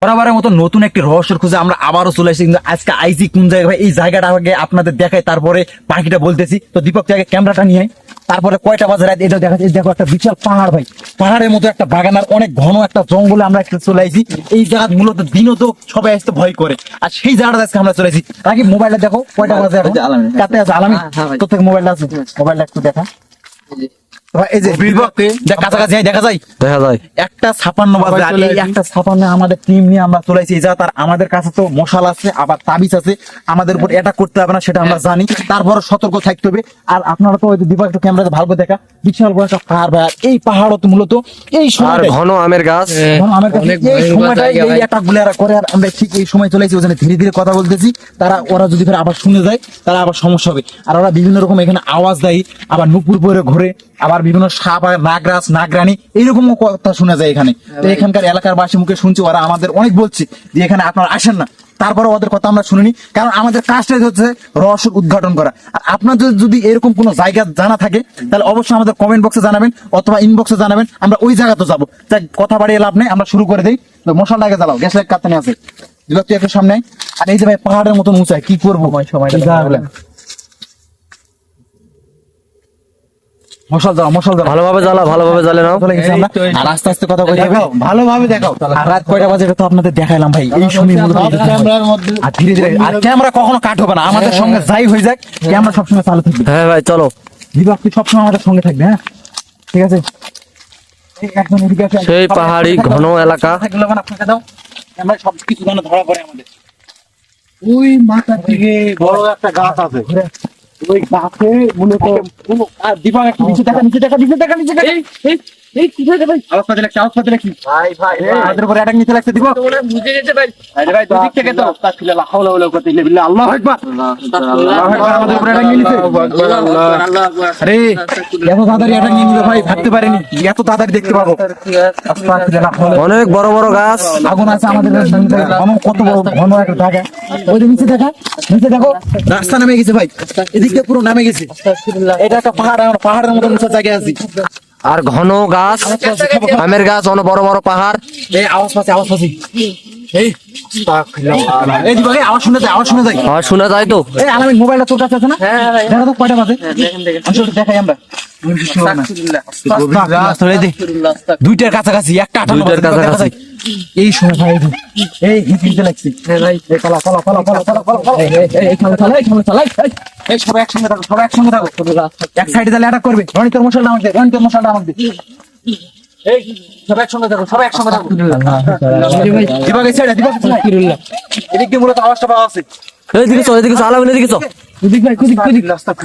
বরাবরের মতো নতুন একটি রহস্যের খুঁজে আমরা আবারও চলে এসেছি। কিন্তু আজকে আইজি কোন জায়গায় ভাই, এই জায়গাটা আগে আপনাদের দেখাই, তারপরে বাকিটা বলতেছি। তো দীপক থেকে ক্যামেরাটা নিয়ে আয়। তারপরে কয়টা বাজে রাত এটা দেখা যায়। দেখো একটা বিশাল পাহাড় ভাই, পাহাড়ের মতো একটা বাগানার অনেক ঘন একটা জঙ্গলে আমরা একটা চলে আসি। এই জায়গা মূলত দিনও তো সবাই আসতে ভয় করে, আর সেই জায়গাটা আজকে আমরা চলে আসি। আগে মোবাইলটা দেখো কয়টা বাজে এখন। কাতে আছে আলামি, তোর থেকে মোবাইলটা আছে, মোবাইলটা একটু দেখা। এই যে কাছাকাছি দেখা যায় একটা 56 বাজে, আর এই একটা 56 আমাদের টিম নিয়ে আমরা চলে আসি। যা তার আমাদের কাছে তো মশাল আছে, আবার তাবিজ আছে, আমাদের উপর এটা করতে হবে না সেটা আমরা জানি, তারপর সতর্ক থাকতে হবে। আর আপনারা তো ওই দীপক একটু ক্যামেরাতে ভালো করে দেখা, বিশাল বড় একটা পাহাড় ভাই। আর এই পাহাড় তো মূলত এই সময় ঘন আমের গাছ, এই সময়টাই এই অ্যাটাক গুলো এরা করে। আর আমরা ঠিক এই সময় চলে আসি, ওখানে ধীরে ধীরে কথা বলতেছি। ওরা যদি ফের আবার শুনে যায় তারা আবার সমস্যা হবে। আর ওরা বিভিন্ন রকম এখানে আওয়াজ দেয়, আবার নুপুর পরে ঘোরে, আবার বিভিন্ন সাপ আর নাগরাজ নাগরানি এইরকম কথা শোনা যায় এখানে। তো এখানকার এলাকার বাসী মুখে শুনছি, ওরা আমাদের অনেক বলছে যে এখানে আপনারা আসেন না, তারপরে ওদের কথা আমরা শুনিনি, কারণ আমাদের কাজটাই হচ্ছে রহস্য উদ্ঘাটন করা। আর আপনাদের যদি এরকম কোনো জায়গা জানা থাকে তাহলে অবশ্যই আমাদের কমেন্ট বক্সে জানাবেন অথবা ইনবক্সে জানাবেন, আমরা ওই জায়গাতে যাবো। তাই কথা বাড়িয়ে লাভ নেই, আমরা শুরু করে দিই। মশালটাকে জ্বালাও, গ্যাস লাইট কাটতে আছে তুই একটু সামনে। আর এই যে ভাই পাহাড়ের মতন উঁচাই, কি করবো সময়টা। মশাল দাও, মশাল দাও, ভালোভাবে জ্বালে নাও। আর আস্তে আস্তে কথা বলে ভালোভাবে দেখাও। আর রাত কয়টা বাজে তো আপনাদের দেখাইলাম ভাই, এই সময় ক্যামেরার মধ্যে। আর ধীরে ধীরে, আর ক্যামেরা কখনো কাট হবে না, আমাদের সঙ্গে যাই হয়ে যাক ক্যামেরা সবসময় চালু থাকবে। হ্যাঁ ভাই চলো, দীপক তুই সবসময় আমাদের সঙ্গে থাকবে। হ্যাঁ ঠিক আছে। একদম এদিকে আছে, সেই পাহাড়ি ঘন এলাকা। আপনাকে দাও, আমরা সবকিছু যেন ধরা পড়ে আমাদের। ওই মাথার দিকে বড় একটা গাছ আছে, ওই গাছে মূলত দীপক একটু নিচে দেখা, নিচে দেখা, নিচে দেখা, নিচে দেখা। এই কি হয়েছে ভাই? আওয়াজ পাতে লাগছে, আওয়াজ পাতে লাগছে ভাই। ভাই আমাদের উপরে অ্যাটাক নিতে লাগছে দীপক, তোমরা বুঝে গেছে ভাই। আরে ভাই দুই দিক থেকে তো আস্তাগফিরুল্লাহ, হাওলা ওয়ালা কুওয়াতা ইল্লা বিল্লাহ, আল্লাহু আকবার, আল্লাহু আকবার। আমাদের উপরে অ্যাটাক নিয়ে নিছে, আল্লাহু আকবার। আরে এত তাড়াতাড়ি অ্যাটাক নিয়ে নিবে ভাই, ভাবতে পারিনি এত তাড়াতাড়ি দেখতে পাবো। আস্তাগফিরুল্লাহ, অনেক বড় বড় গাছ, আগুন আছে আমাদের কত বড় ঘন একটা জায়গা। ওই যে নিচে দেখা, নিচে দেখো রাস্তা নামে গেছে ভাই, এদিকে পুরো নামে গেছে। এটা একটা পাহাড়, আমরা পাহাড়ের মতো উঁচা জায়গায় আছি। আর ঘন গাছ, আমের গাছ, অনেক বড় বড় পাহাড়। এই আওয়াজ পাচ্ছি, আওয়াজ পাচ্ছি। এই এই দিকে ভাই আওয়াজ শুনে যায়, আওয়াজ শুনে যায়। আর শোনা যায় তো। এই আলামিন মোবাইলটা তোর কাছে আছে না? হ্যাঁ ভাই, দেখো তো কয়টা বাজে। আসলে দেখাই আমরা। দুইটার কাছাকাছি, একটা 58 দুইটার কাছাকাছি। এই সময় ভাই এই হিতে লাগছে। হ্যাঁ ভাই, এই পালা পালা পালা পালা পালা পালা, এই খালা চালাই, খালা চালাই। এই সবাই একসঙ্গে থাকো, সবাই একসঙ্গে থাকো। এক সাইডে তাহলে অ্যাটাক করবে। রনি তোর মশালটা আমাকে দে, রনি তোর মশালটা আমাকে দে। এই সবাই একসঙ্গে থাকো, সবাই একসঙ্গে থাকো। দীপক এই সাইডে, দীপক এদিক দিয়ে মূলত আওয়াজটা পাওয়া আছে। এদিকে চল, এদিকে চল, আলামিন এদিকে চল, কুদিক ভাই, কুদিক কুদিক।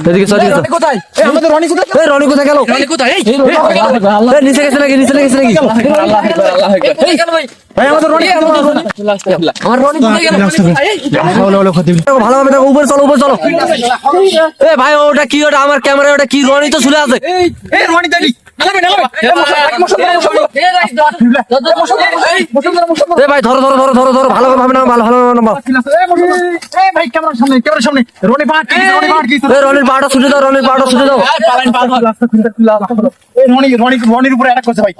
এদিকে চল, রনি কোথায়? এই আমাদের রনি কোথায়? এই রনি কোথায় গেল? রনি কোথায়? এই নিচে গেছে নাকি? নিচে গেছে নাকি? আল্লাহু আকবার, আল্লাহু আকবার। এই গেল ভাই, ভাই আমাদের রনি, আমার রনি কোথায় গেল? হাওলা ওয়ালা কুওয়াতা দেখো ভালোভাবে দেখো, উপরে চলো, উপরে চলো। এ ভাই ওটা কি? ওটা আমার ক্যামেরা, ওটা কি? রনি তো ঝুলে আছে। এই রনি দাঁড়ি এ ভাই ধরো ধরো ধরো ধরো ধরো, ভালোভাবে নাও, ভালোভাবে নাও। ভাই ক্যামেরার সামনে, ক্যামেরার সামনে রনি পাহাড়, রনি পাহাড় কি? এ রনির পাহাড়টা ছুটে দাও, রনির পাহাড়টা ছুটে দাও। এই রনির উপরে অ্যাটাক করছে ভাই।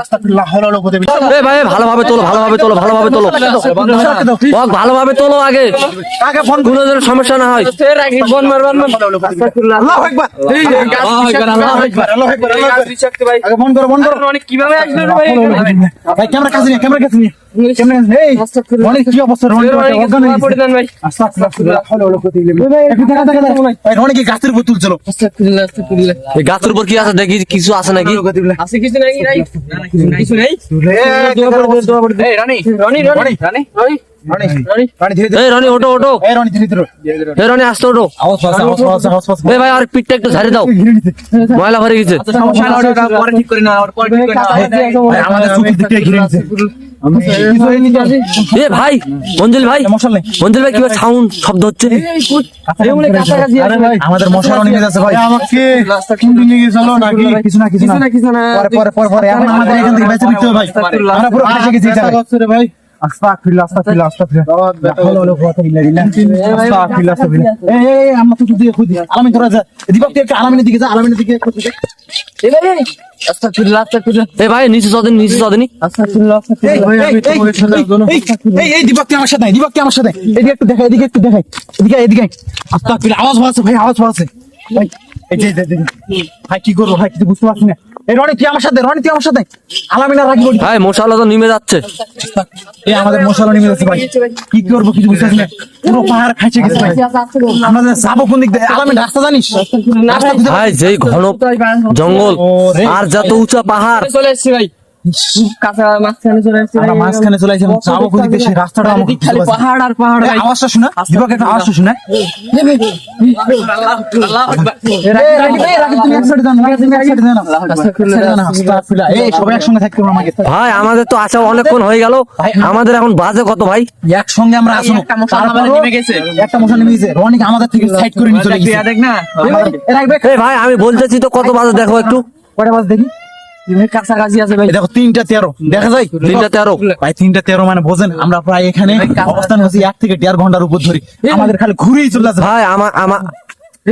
আস্তাগফিরুল্লাহ, হাওলা ওয়ালা কুওয়াতা বিল্লাহ। এ ভাই ভালোভাবে তোলো, ভালোভাবে তোলো, ভালোভাবে তোলো, ভালোভাবে তোলো। আগে আগে ফোন কোনো যেন সমস্যা না হয়। আল্লাহু আকবার, আল্লাহু আকবার, আল্লাহু আকবার, আল্লাহু আকবার। আগে ফোন করো, ফোন করো। রনি কিভাবে আসলো রে ভাই? ভাই ক্যামেরা কাছে নিয়ে, ক্যামেরা কাছে নিয়ে। এই রনি কি অবস্থা? রনি অজ্ঞান হয়ে গেছে ভাই। আস্তাগফিরুল্লাহ, হাওলা ওয়ালা কুওয়াতা ইল্লা বিল্লাহ। একটু দেখা দেখা দেখা। ভাই রনি কি গাছের উপর তুলছিল? এই গাছের উপর কি আছে দেখি, কিছু আছে নাকি? আছে কিছু নাই নাই কিছু নাই। এই রনি রনি রনি রনি রনি ধীরে ধীরে। এই রনি ওঠো, ওঠো। এই রনি ধীরে ধীরে। এই রনি আসতে ওঠো। আওয়াজ পাচ্ছে, আওয়াজ পাচ্ছে, আওয়াজ পাচ্ছে। এ ভাই আর পিঠটা একটু ঝাড়ি দাও, ময়লা ভরে গেছে। পরে ঠিক করে না, পরে ঠিক করে না। ভাই আমাদের চতুর্দিকে ঘিরে নিছে। এ ভাই মঞ্জুল ভাই, মশাল নেই। মঞ্জুল ভাই কি সাউন্ড শব্দ হচ্ছে? আরে ভাই আমাদের মশার অনেক আছে ভাই। আমাকে কুন্ডি নিয়ে চলো নাকি? কিছু না কিছু না পরে পরে পরে পরে এখন আমাদের এখান থেকে বেঁচে দিতে হবে ভাই। আমরা পুরো ফেসে গেছি ভাই। আস্তাগফিরুল্লাহ, আস্তাগফিরুল্লাহ, আস্তাগফিরুল্লাহ। লা হাওলা ওয়ালা কুওয়াতা ইল্লা বিল্লাহ। আস্তাগফিরুল্লাহ, আস্তাগফিরুল্লাহ। এই আমরা তো দিকে খুঁজি। আলামিন তোরা যা। দীপক তুই একটু আলামিনের দিকে যা, আলামিনের দিকে খুঁজি। এই ভাই নিচে চলেন, নিচে চলেন। এই দীপক তুই আমার সাথে আয়, দীপক তুই আমার সাথে আয়। এদিকে একটু দেখাই, এদিকে একটু দেখাই, এদিকে আয়। আস্তাগফিরুল্লাহ, আওয়াজ হচ্ছে ভাই, আওয়াজ হচ্ছে ভাই। এই যে ভাই কি করবো ভাই, কিছু বুঝতে পারছি না। এই রনি তুই আমার সাথে, রনি তুই আমার সাথে। আলামিনা রাখি বলি। ভাই মশালা তো নেমে যাচ্ছে। এই আমাদের মশলা নেমে যাচ্ছে ভাই, কি করবো কিছু বুঝতে পারছি না। পুরো পাহাড় খাইছে গেছে ভাই। আমরা যাবো কোন দিক দিয়ে? আলামিন রাস্তা জানিস? রাস্তা খুঁজে ভাই যেই ঘন জঙ্গল আর যত উঁচা পাহাড়। চলে এসেছি ভাই, কাঁচা মাঝখানে চলে এসেছি আমরা মাঝখানে চলে আসছি, যাবো কোন দিক দিয়ে সেই রাস্তাটা আমাকে বুঝতে খালি পারছি না। পাহাড় আর পাহাড় এই ভাই। আওয়াজটা শোনা, দীপক একটা আওয়াজটা শোনা। আল্লাহ আকবার। রাখি তুমি এক সাইডে যাও না, তুমি এক সাইডে যাও না। আস্তাগফিরুল্লাহ। এই সবাই একসঙ্গে থাকতে হবে আমাকে। ভাই আমাদের তো আসা অনেকক্ষণ হয়ে গেল, আমাদের এখন বাজে কত ভাই? একসঙ্গে আমরা আসবো। একটা মশলা আমাদের নেমে গেছে। একটা মশা নেমে গেছে, রনিক আমাদের থেকে সাইড করে নিয়ে চলে গেছে। দেখ না এই ভাই আমি বলতেছি তো কত বাজে দেখো একটু। কয়টা বাজে দেখি? কাছাকাছি আছে ভাই। এই দেখো 3:13 দেখা যায়। 3:13 ভাই 3:13 মানে বোঝেন আমরা প্রায় এখানে অবস্থান করছি 1 থেকে 1.5 ঘন্টার উপর ধরে। আমাদের খালি ঘুরেই চলে যাচ্ছে। ভাই আমার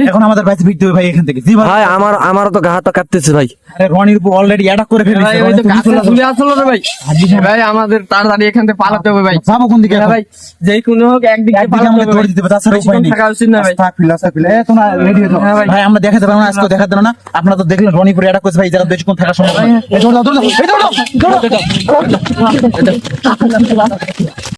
এখন আমাদের বাইরে ফিরতে হবে ভাই এখান থেকে। জি ভাই। ভাই আমারও তো গা হাত কাটতেছে ভাই। আরে রনির উপর অলরেডি অ্যাটাক করে ফেলেছে। ভাই ওই তো কাছে চলে আসলো রে ভাই। ভাই আমাদের তাড়াতাড়ি এখান থেকে পালাতে হবে ভাই। যাবো কোন দিকে? হ্যাঁ ভাই, যেই কোনো হোক একদিকে একদিকে পালাতে আমাদের হবে দৌড় ভাই। দিতে হবে, তাছাড়া উপায় নেই। থাকা উচিত না ভাই। আস্তাগফিরুল্লাহ, আস্তাগফিরুল্লাহ। এই তোমরা রেডি হয়ে যাও। হ্যাঁ ভাই। ভাই আমরা দেখাতে পারবো না, আজকে দেখাতে পারবো না। আপনারা তো দেখলেন রনি পুরো অ্যাটাক করেছে ভাই, যারা বেশিক্ষণ থাকা সম্ভব না। এই দৌড় দাও, দৌড় দাও, এই দৌড় দাও, দৌড় দাও।